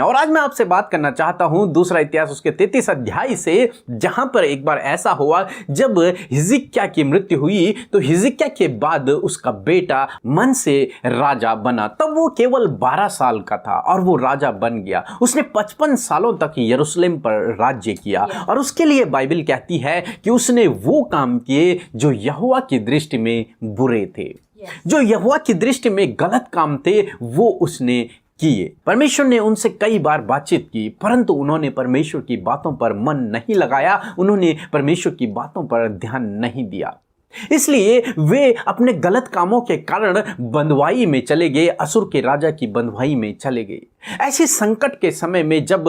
और आज मैं आपसे बात करना चाहता हूं दूसरा इतिहास उसके 33 अध्याय से, जहां पर एक बार ऐसा हुआ जब हिजकिय्याह की मृत्यु हुई तो हिजकिय्याह के बाद उसका बेटा मनसे राजा बना। तब वो केवल 12 साल का था और वो राजा बन गया। उसने 55 सालों तक यरूशलेम पर राज्य किया और उसके लिए बाइबल कहती है कि उसने वो काम किए जो यहोवा की दृष्टि में बुरे थे, जो यहोवा की दृष्टि में गलत काम थे वो उसने किए। परमेश्वर ने उनसे कई बार बातचीत की, परंतु उन्होंने परमेश्वर की बातों पर मन नहीं लगाया, उन्होंने परमेश्वर की बातों पर ध्यान नहीं दिया। इसलिए वे अपने गलत कामों के कारण बंधुआई में चले गए, असुर के राजा की बंधुआई में चले गए। ऐसे संकट के समय में जब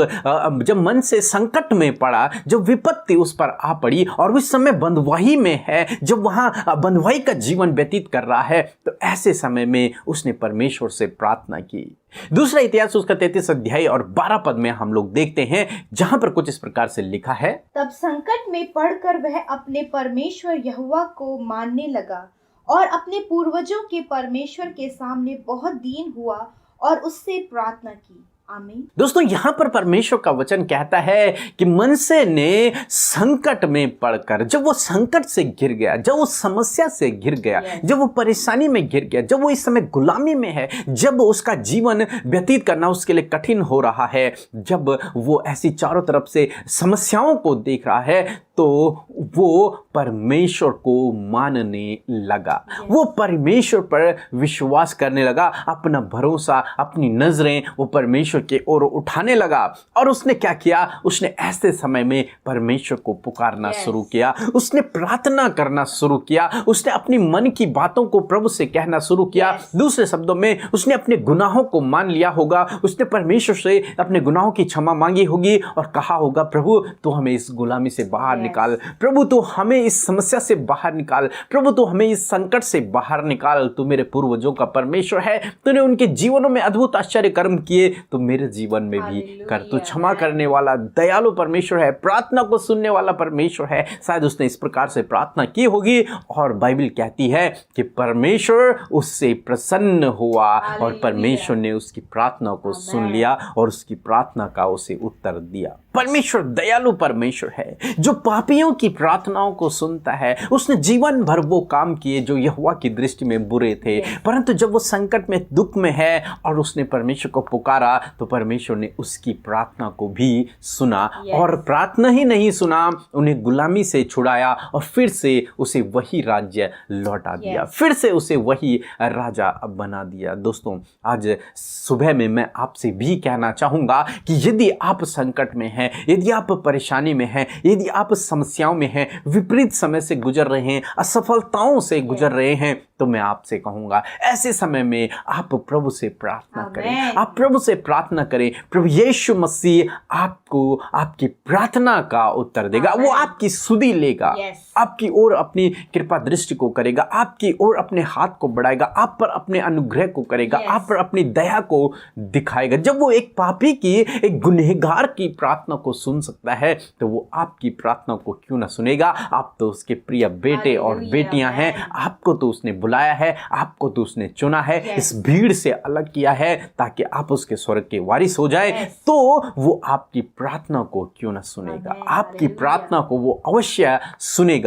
मन से संकट में पड़ा, जब विपत्ति उस पर आ पड़ी और उस समय बंधुआई में है, जब वहां बंधुआई का जीवन व्यतीत कर रहा है, तो ऐसे समय में उसने परमेश्वर से प्रार्थना की। दूसरा इतिहास उसका 33 अध्याय और 12 पद में हम लोग देखते हैं, जहां पर कुछ इस प्रकार से लिखा है, तब संकट में पड़कर वह अपने परमेश्वर यहोवा को मानने लगा और अपने पूर्वजों के परमेश्वर के सामने बहुत दीन हुआ और उससे प्रार्थना की। आमीन। दोस्तों, यहां पर परमेश्वर का वचन कहता है कि मनसे ने संकट में पड़कर, जब वो संकट से घिर गया, जब वो समस्या से घिर गया, जब वो परेशानी में घिर गया, जब वो इस समय गुलामी में है, जब उसका जीवन व्यतीत करना उसके लिए कठिन हो रहा है, जब वो ऐसी चारों तरफ से समस्याओं को देख रहा है, तो वो परमेश्वर को मानने लगा। वो परमेश्वर पर विश्वास करने लगा, अपना भरोसा, अपनी नजरें वो परमेश्वर के ओर उठाने लगा। और उसने क्या किया? उसने ऐसे समय में परमेश्वर को पुकारना शुरू किया, उसने प्रार्थना करना शुरू किया, उसने अपनी मन की बातों को प्रभु से कहना शुरू किया। दूसरे शब्दों में, उसने अपने गुनाहों को मान लिया होगा, उसने परमेश्वर से अपने गुनाहों की क्षमा मांगी होगी और कहा होगा, प्रभु तू हमें इस गुलामी से बाहर निकाल, प्रभु तू हमें इस समस्या से बाहर निकाल, प्रभु तू हमें इस संकट से बाहर निकाल। तू मेरे पूर्वजों का परमेश्वर है, तूने उनके जीवनों में अद्भुत आश्चर्य कर्म किए, तो मेरे जीवन में भी कर। तू क्षमा करने वाला दयालु परमेश्वर है, प्रार्थना को सुनने वाला परमेश्वर है। शायद उसने इस प्रकार से प्रार्थना की होगी और बाइबल कहती है कि परमेश्वर उससे प्रसन्न हुआ और परमेश्वर ने उसकी प्रार्थना को सुन लिया और उसकी प्रार्थना का उसे उत्तर दिया। परमेश्वर दयालु परमेश्वर है जो पापियों की प्रार्थनाओं को सुनता है। उसने जीवन भर वो काम किए जो यहोवा की दृष्टि में बुरे थे, परंतु जब वो संकट में, दुख में है और उसने परमेश्वर को पुकारा, तो परमेश्वर ने उसकी प्रार्थना को भी सुना। और प्रार्थना ही नहीं सुना, उन्हें गुलामी से छुड़ाया और फिर से उसे वही राज्य लौटा दिया, फिर से उसे वही राजा बना दिया। दोस्तों, आज सुबह में मैं आपसे भी कहना चाहूंगा कि यदि आप संकट में हैं, यदि आप परेशानी में हैं, यदि आप समस्याओं में हैं, विपरीत समय से गुजर रहे हैं, असफलताओं से गुजर रहे हैं, तो मैं आपसे कहूंगा ऐसे समय में आप प्रभु से प्रार्थना करें, आप प्रभु से प्रार्थना करें। प्रभु यीशु मसीह आपको आपकी प्रार्थना का उत्तर देगा, वो आपकी सुधि लेगा, आपकी ओर अपनी कृपा दृष्टि को करेगा, आपकी ओर अपने हाथ को बढ़ाएगा, आप पर अपने अनुग्रह को करेगा, आप पर अपनी दया को दिखाएगा। जब वो एक पापी की, एक गुनहगार की प्रार्थना को सुन सकता है, तो वो आपकी प्रार्थना को क्यों ना सुनेगा। आप तो उसके प्रिय बेटे और बेटियां हैं, आपको तो उसने बुलाया है, आपको तो उसने चुना है, इस भीड़ से अलग किया है ताकि आप उसके स्वर्ग के वारिस हो जाए। तो वो आपकी प्रार्थना को क्यों ना सुनेगा, आपकी प्रार्थना को वो अवश्य सुनेगा।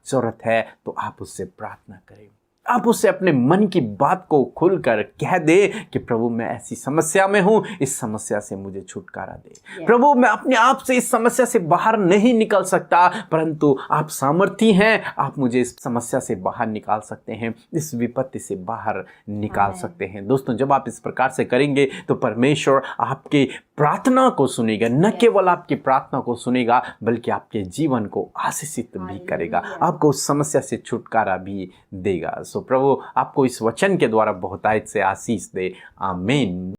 जरूरत है तो आप उससे प्रार्थना करें, आप उससे अपने मन की बात को खुलकर कह दे कि प्रभु मैं ऐसी समस्या में हूं, इस समस्या से मुझे छुटकारा दे। प्रभु मैं अपने आप से इस समस्या से बाहर नहीं निकल सकता, परंतु आप सामर्थी हैं, आप मुझे इस समस्या से बाहर निकाल सकते हैं, इस विपत्ति से बाहर निकाल सकते हैं। दोस्तों, जब आप इस प्रकार से करेंगे तो परमेश्वर आपके प्रार्थना को सुनेगा, न केवल आपकी प्रार्थना को सुनेगा बल्कि आपके जीवन को आशीषित भी करेगा, आपको उस समस्या से छुटकारा भी देगा। सो प्रभु आपको इस वचन के द्वारा बहुतायत से आशीष दे। आमीन।